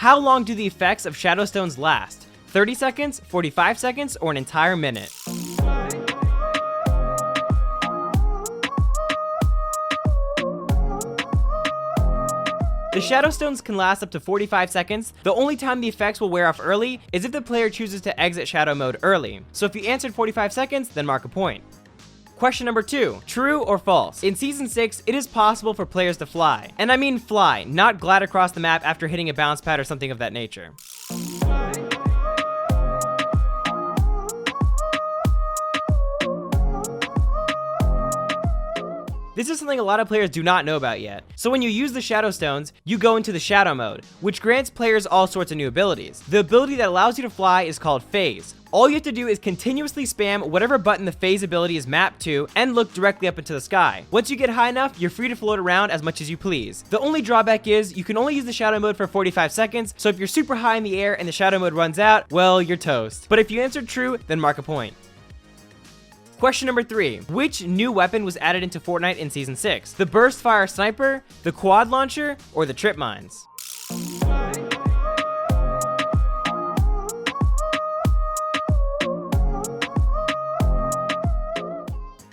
How long do the effects of shadow stones last? 30 seconds, 45 seconds, or an entire minute? The shadow stones can last up to 45 seconds. The only time the effects will wear off early is if the player chooses to exit shadow mode early. So if you answered 45 seconds, then mark a point. Question number 2, true or false? In Season 6, it is possible for players to fly. And I mean fly, not glide across the map after hitting a bounce pad or something of that nature. This is something a lot of players do not know about yet. So when you use the shadow stones, you go into the shadow mode, which grants players all sorts of new abilities. The ability that allows you to fly is called phase. All you have to do is continuously spam whatever button the phase ability is mapped to and look directly up into the sky. Once you get high enough, you're free to float around as much as you please. The only drawback is you can only use the shadow mode for 45 seconds, so if you're super high in the air and the shadow mode runs out, well, you're toast. But if you answered true, then mark a point. Question number 3. Which new weapon was added into Fortnite in Season 6? The burst fire sniper, the quad launcher, or the trip mines?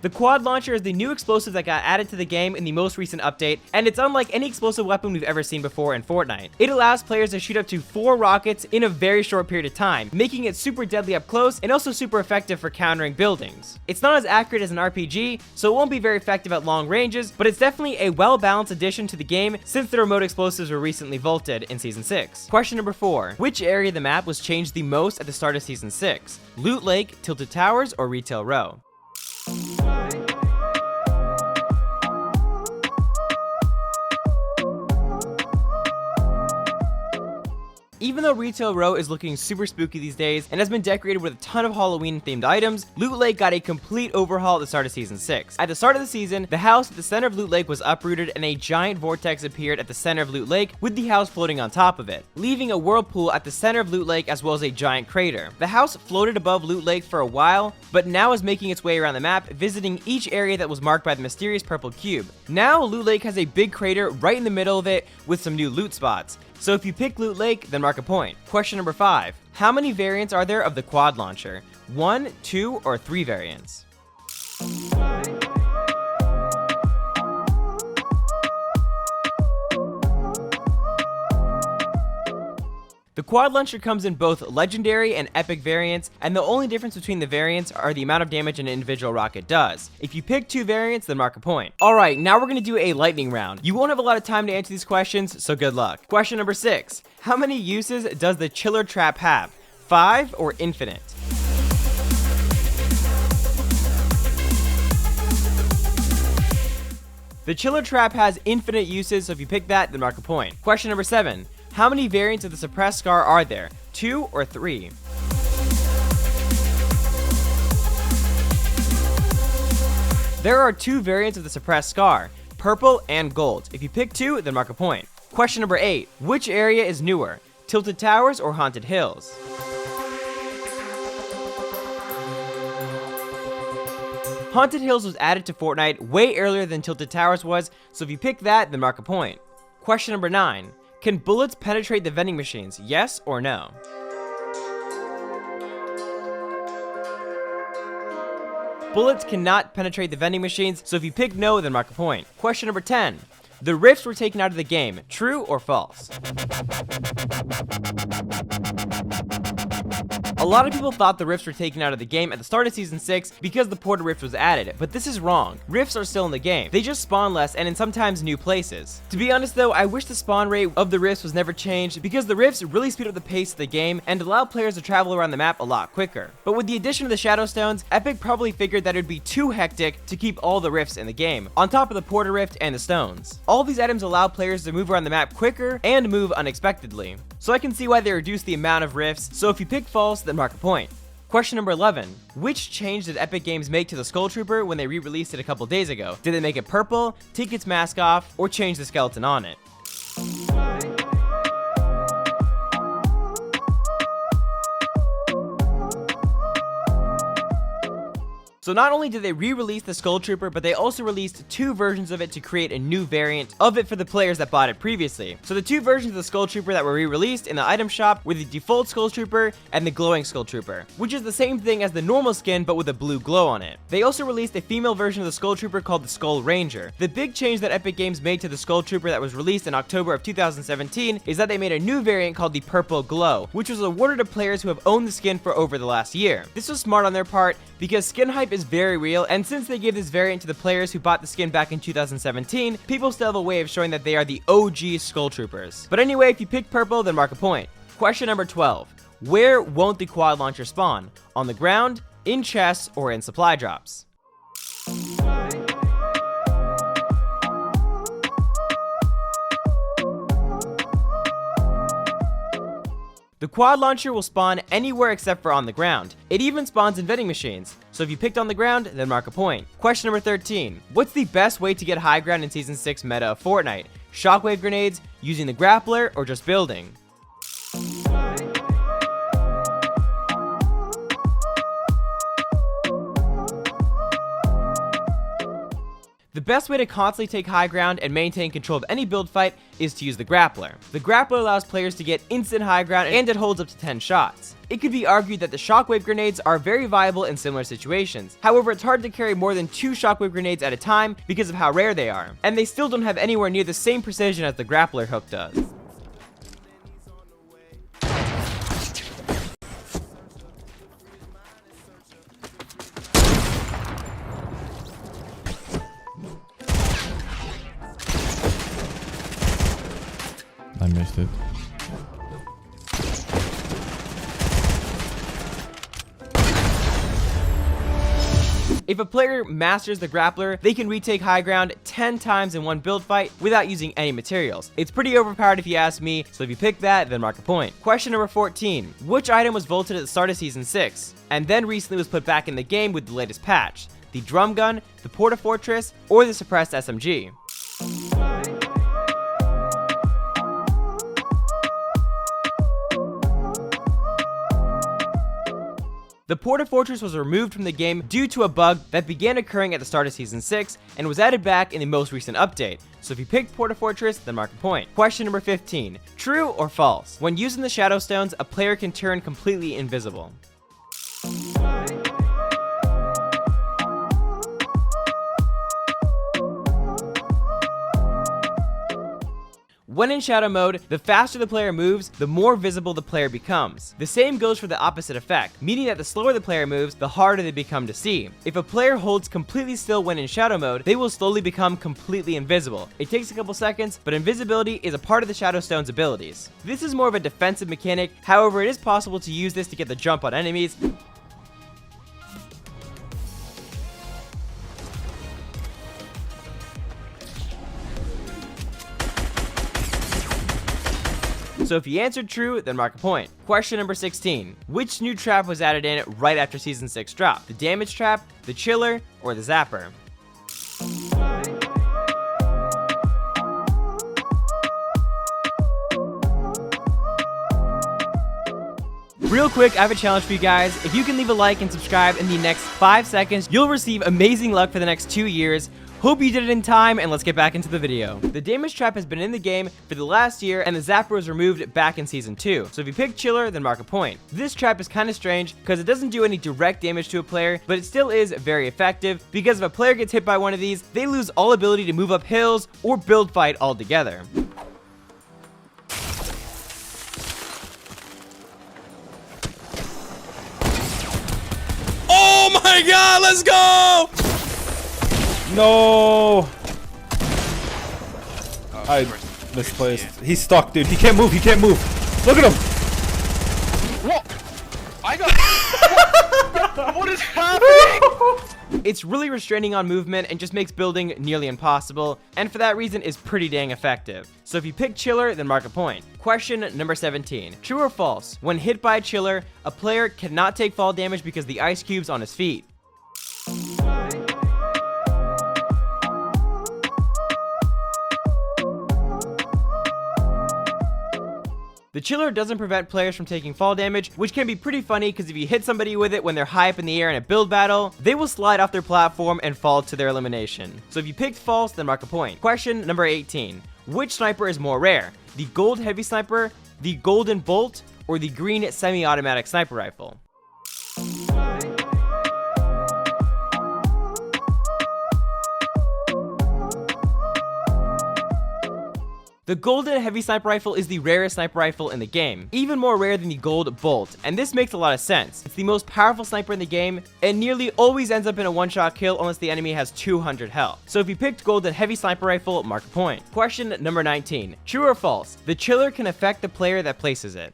The quad launcher is the new explosive that got added to the game in the most recent update, and it's unlike any explosive weapon we've ever seen before in Fortnite. It allows players to shoot up to 4 rockets in a very short period of time, making it super deadly up close and also super effective for countering buildings. It's not as accurate as an RPG, so it won't be very effective at long ranges, but it's definitely a well-balanced addition to the game since the remote explosives were recently vaulted in Season 6. Question number 4. Which area of the map was changed the most at the start of Season 6? Loot Lake, Tilted Towers, or Retail Row? Even though Retail Row is looking super spooky these days and has been decorated with a ton of Halloween-themed items, Loot Lake got a complete overhaul at the start of Season 6. At the start of the season, the house at the center of Loot Lake was uprooted and a giant vortex appeared at the center of Loot Lake with the house floating on top of it, leaving a whirlpool at the center of Loot Lake as well as a giant crater. The house floated above Loot Lake for a while, but now is making its way around the map, visiting each area that was marked by the mysterious purple cube. Now, Loot Lake has a big crater right in the middle of it with some new loot spots. So if you pick Loot Lake, then mark a point. Question number 5. How many variants are there of the quad launcher? 1, 2, or 3 variants? The quad launcher comes in both legendary and epic variants, and the only difference between the variants are the amount of damage an individual rocket does. If you pick 2 variants, then mark a point. Alright, now we're going to do a lightning round. You won't have a lot of time to answer these questions, so good luck. Question number 6. How many uses does the chiller trap have? 5 or infinite? The chiller trap has infinite uses, so if you pick that, then mark a point. Question number 7. How many variants of the suppressed scar are there? 2 or 3? There are 2 variants of the suppressed scar, purple and gold. If you pick 2, then mark a point. Question number 8. Which area is newer? Tilted Towers or Haunted Hills? Haunted Hills was added to Fortnite way earlier than Tilted Towers was, so if you pick that, then mark a point. Question number 9. Can bullets penetrate the vending machines, yes or no? Bullets cannot penetrate the vending machines, so if you pick no, then mark a point. Question number 10. The rifts were taken out of the game, true or false? A lot of people thought the rifts were taken out of the game at the start of Season 6 because the portal rift was added, but this is wrong. Rifts are still in the game. They just spawn less and in sometimes new places. To be honest though, I wish the spawn rate of the rifts was never changed because the rifts really speed up the pace of the game and allow players to travel around the map a lot quicker. But with the addition of the Shadow Stones, Epic probably figured that it would be too hectic to keep all the rifts in the game, on top of the portal rift and the stones. All these items allow players to move around the map quicker and move unexpectedly. So I can see why they reduced the amount of rifts, so if you pick false, then mark a point. Question number 11. Which change did Epic Games make to the Skull Trooper when they re-released it a couple days ago? Did they make it purple, take its mask off, or change the skeleton on it? So not only did they re-release the Skull Trooper, but they also released 2 versions of it to create a new variant of it for the players that bought it previously. So the 2 versions of the Skull Trooper that were re-released in the item shop were the default Skull Trooper and the glowing Skull Trooper, which is the same thing as the normal skin but with a blue glow on it. They also released a female version of the Skull Trooper called the Skull Ranger. The big change that Epic Games made to the Skull Trooper that was released in October of 2017 is that they made a new variant called the Purple Glow, which was awarded to players who have owned the skin for over the last year. This was smart on their part because skin hype is very real, and since they gave this variant to the players who bought the skin back in 2017, people still have a way of showing that they are the OG Skull Troopers. But anyway, if you pick purple, then mark a point. Question number 12. Where won't the quad launcher spawn? On the ground, in chests, or in supply drops? The quad launcher will spawn anywhere except for on the ground. It even spawns in vending machines, so if you picked on the ground, then mark a point. Question number 13. What's the best way to get high ground in Season 6 meta of Fortnite? Shockwave grenades, using the grappler, or just building? The best way to constantly take high ground and maintain control of any build fight is to use the grappler. The grappler allows players to get instant high ground, and it holds up to 10 shots. It could be argued that the shockwave grenades are very viable in similar situations. However, it's hard to carry more than 2 shockwave grenades at a time because of how rare they are, and they still don't have anywhere near the same precision as the grappler hook does. I missed it. If a player masters the grappler, they can retake high ground 10 times in one build fight without using any materials. It's pretty overpowered if you ask me, so if you pick that, then mark a point. Question number 14. Which item was vaulted at the start of Season 6, and then recently was put back in the game with the latest patch? The drum gun, the porta fortress, or the suppressed SMG? The Porta Fortress was removed from the game due to a bug that began occurring at the start of Season 6 and was added back in the most recent update. So if you picked Porta Fortress, then mark a point. Question number 15. True or false? When using the Shadow Stones, a player can turn completely invisible. When in shadow mode, the faster the player moves, the more visible the player becomes. The same goes for the opposite effect, meaning that the slower the player moves, the harder they become to see. If a player holds completely still when in shadow mode, they will slowly become completely invisible. It takes a couple seconds, but invisibility is a part of the Shadow Stone's abilities. This is more of a defensive mechanic, however it is possible to use this to get the jump on enemies. So if you answered true, then mark a point. Question number 16. Which new trap was added in right after Season 6 dropped? The damage trap, the chiller, or the zapper? Real quick, I have a challenge for you guys. If you can leave a like and subscribe in the next 5 seconds, you'll receive amazing luck for the next 2 years. Hope you did it in time, and let's get back into the video. The damage trap has been in the game for the last year, and the zapper was removed back in Season 2. So if you pick chiller, then mark a point. This trap is kind of strange because it doesn't do any direct damage to a player, but it still is very effective because if a player gets hit by one of these, they lose all ability to move up hills or build fight altogether. Oh my god, let's go! No! I misplaced. He's stuck, dude. He can't move. He can't move. Look at him! What? I got... What is happening? It's really restraining on movement and just makes building nearly impossible, and for that reason is pretty dang effective. So if you pick chiller, then mark a point. Question number 17. True or false? When hit by a chiller, a player cannot take fall damage because the ice cube's on his feet. The chiller doesn't prevent players from taking fall damage, which can be pretty funny because if you hit somebody with it when they're high up in the air in a build battle, they will slide off their platform and fall to their elimination. So if you picked false, then mark a point. Question number 18. Which sniper is more rare? The gold heavy sniper, the golden bolt, or the green semi-automatic sniper rifle? The golden heavy sniper rifle is the rarest sniper rifle in the game, even more rare than the gold bolt, and this makes a lot of sense. It's the most powerful sniper in the game, and nearly always ends up in a one-shot kill unless the enemy has 200 health. So if you picked golden heavy sniper rifle, mark a point. Question number 19. True or false? The chiller can affect the player that places it.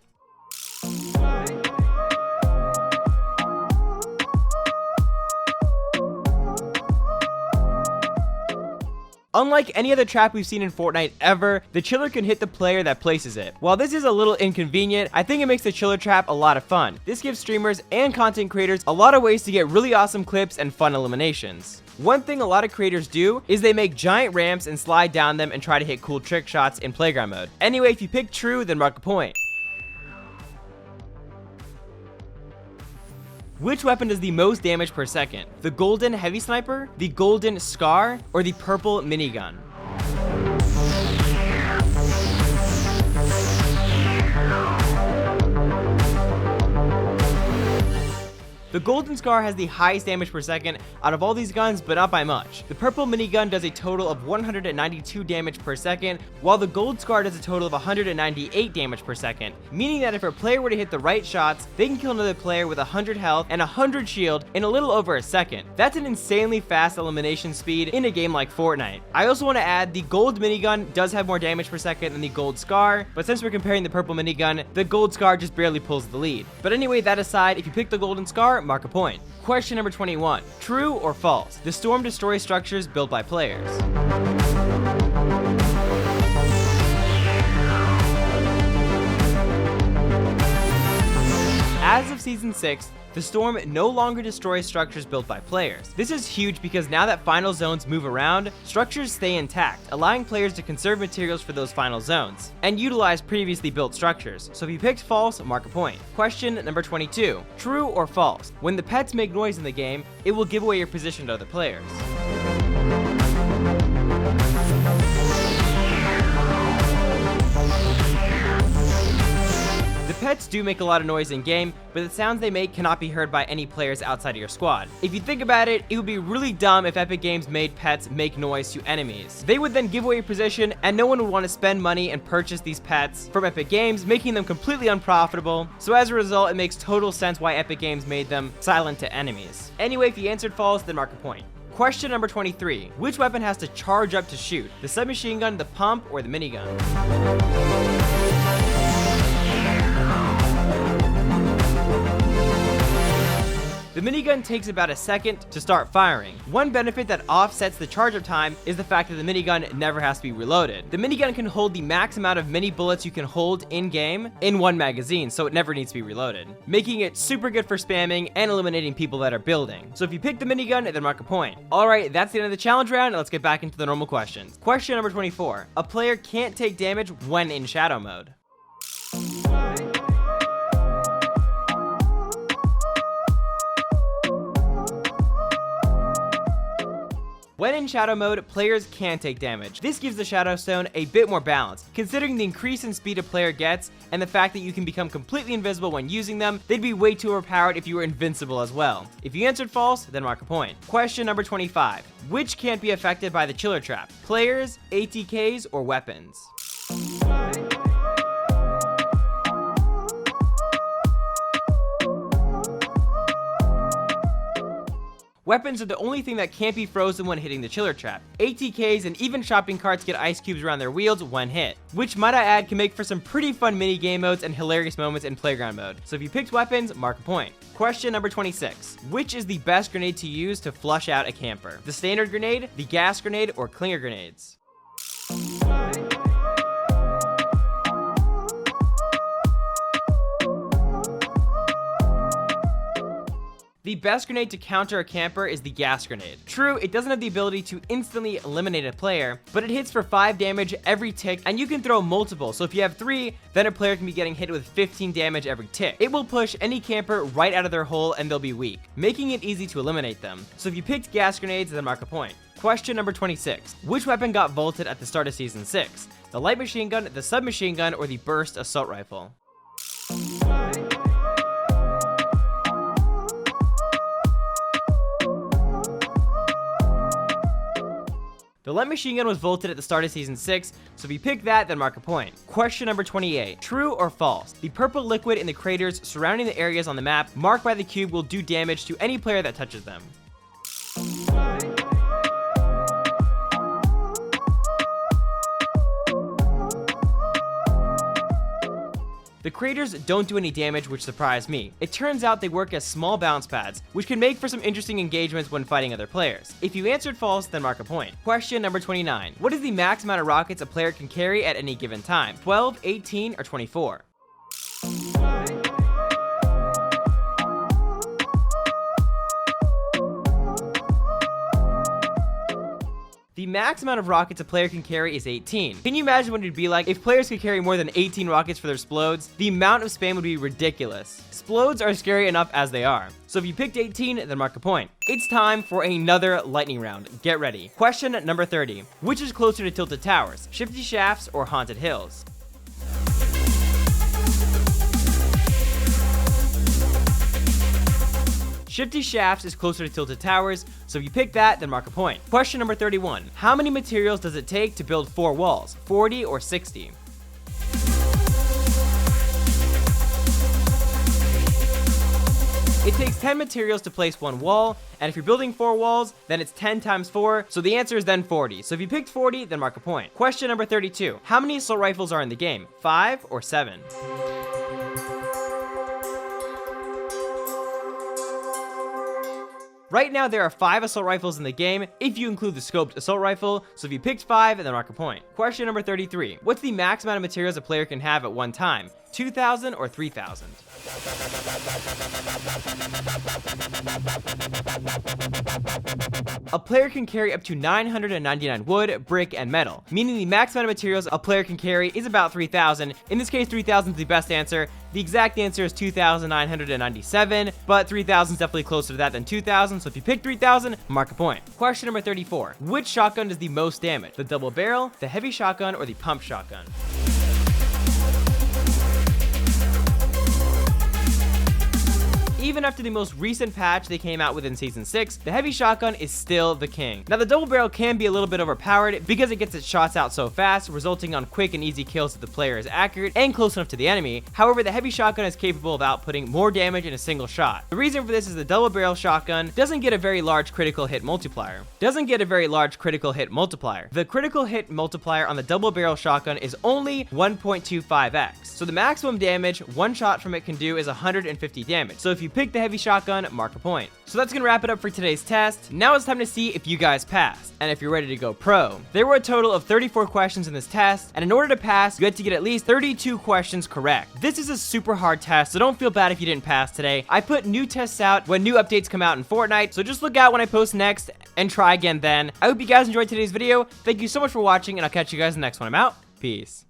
Unlike any other trap we've seen in Fortnite ever, the chiller can hit the player that places it. While this is a little inconvenient, I think it makes the chiller trap a lot of fun. This gives streamers and content creators a lot of ways to get really awesome clips and fun eliminations. One thing a lot of creators do is they make giant ramps and slide down them and try to hit cool trick shots in playground mode. Anyway, if you pick true, then mark a point. Which weapon does the most damage per second? The golden heavy sniper, the golden scar, or the purple minigun? The golden scar has the highest damage per second out of all these guns, but not by much. The purple minigun does a total of 192 damage per second, while the gold scar does a total of 198 damage per second, meaning that if a player were to hit the right shots, they can kill another player with 100 health and 100 shield in a little over a second. That's an insanely fast elimination speed in a game like Fortnite. I also want to add the gold minigun does have more damage per second than the gold scar, but since we're comparing the purple minigun, the gold scar just barely pulls the lead. But anyway, that aside, if you pick the golden scar, mark a point. Question number 21. True or false? The storm destroys structures built by players. As of Season 6, the storm no longer destroys structures built by players. This is huge because now that final zones move around, structures stay intact, allowing players to conserve materials for those final zones, and utilize previously built structures. So if you picked false, mark a point. Question number 22. True or false? When the pets make noise in the game, it will give away your position to other players. The pets do make a lot of noise in game, but the sounds they make cannot be heard by any players outside of your squad. If you think about it, it would be really dumb if Epic Games made pets make noise to enemies. They would then give away your position, and no one would want to spend money and purchase these pets from Epic Games, making them completely unprofitable. So as a result, it makes total sense why Epic Games made them silent to enemies. Anyway, if you answered false, then mark a point. Question number 23. Which weapon has to charge up to shoot? The submachine gun, the pump, or the minigun? The minigun takes about a second to start firing. One benefit that offsets the charge up time is the fact that the minigun never has to be reloaded. The minigun can hold the max amount of mini bullets you can hold in-game in one magazine, so it never needs to be reloaded, making it super good for spamming and eliminating people that are building. So if you pick the minigun, then mark a point. Alright, that's the end of the challenge round, and let's get back into the normal questions. Question number 24. A player can't take damage when in shadow mode. When in shadow mode, players can take damage. This gives the Shadow Stone a bit more balance. Considering the increase in speed a player gets, and the fact that you can become completely invisible when using them, they'd be way too overpowered if you were invincible as well. If you answered false, then mark a point. Question number 25. Which can't be affected by the Chiller Trap? Players, ATKs, or weapons? Weapons are the only thing that can't be frozen when hitting the Chiller Trap. ATKs and even shopping carts get ice cubes around their wheels when hit, which might I add can make for some pretty fun mini game modes and hilarious moments in playground mode. So if you picked weapons, mark a point. Question number 26. Which is the best grenade to use to flush out a camper? The standard grenade, the gas grenade, or clinger grenades? The best grenade to counter a camper is the gas grenade. True, it doesn't have the ability to instantly eliminate a player, but it hits for 5 damage every tick, and you can throw multiple, so if you have 3, then a player can be getting hit with 15 damage every tick. It will push any camper right out of their hole and they'll be weak, making it easy to eliminate them. So if you picked gas grenades, then mark a point. Question number 26. Which weapon got vaulted at the start of Season 6? The light machine gun, the submachine gun, or the burst assault rifle? The light machine gun was vaulted at the start of Season 6, so if you pick that, then mark a point. Question number 28. True or false? The purple liquid in the craters surrounding the areas on the map marked by the cube will do damage to any player that touches them. The craters don't do any damage, which surprised me. It turns out they work as small bounce pads, which can make for some interesting engagements when fighting other players. If you answered false, then mark a point. Question number 29. What is the max amount of rockets a player can carry at any given time? 12, 18, or 24? The max amount of rockets a player can carry is 18. Can you imagine what it'd be like if players could carry more than 18 rockets for their splodes? The amount of spam would be ridiculous. Splodes are scary enough as they are. So if you picked 18, then mark a point. It's time for another lightning round. Get ready. Question number 30. Which is closer to tilted towers, shifty shafts or haunted hills? Shifty shafts is closer to tilted towers, so if you pick that, then mark a point. Question number 31. How many materials does it take to build 4 walls? 40 or 60? It takes 10 materials to place 1 wall, and if you're building 4 walls, then it's 10 times 4, so the answer is then 40. So if you picked 40, then mark a point. Question number 32. How many assault rifles are in the game? 5 or 7? Right now, there are 5 assault rifles in the game, if you include the scoped assault rifle, so if you picked 5, then mark a point. Question number 33. What's the max amount of materials a player can have at one time? 2,000 or 3,000? A player can carry up to 999 wood, brick, and metal, meaning the max amount of materials a player can carry is about 3,000. In this case, 3,000 is the best answer. The exact answer is 2,997, but 3,000 is definitely closer to that than 2,000, so if you pick 3,000, mark a point. Question number 34. Which shotgun does the most damage? The double barrel, the heavy shotgun, or the pump shotgun? Even after the most recent patch they came out with in Season 6, the heavy shotgun is still the king. Now the double barrel can be a little bit overpowered because it gets its shots out so fast, resulting on quick and easy kills if the player is accurate and close enough to the enemy. However, the heavy shotgun is capable of outputting more damage in a single shot. The reason for this is the double barrel shotgun doesn't get a very large critical hit multiplier. The critical hit multiplier on the double barrel shotgun is only 1.25x. So the maximum damage one shot from it can do is 150 damage. So if you pick the heavy shotgun, mark a point. So that's gonna wrap it up for today's test. Now it's time to see if you guys passed and if you're ready to go pro. There were a total of 34 questions in this test, and in order to pass, you had to get at least 32 questions correct. This is a super hard test, so don't feel bad if you didn't pass today. I put new tests out when new updates come out in Fortnite, so just look out when I post next and try again then. I hope you guys enjoyed today's video. Thank you so much for watching, and I'll catch you guys in the next one. I'm out. Peace.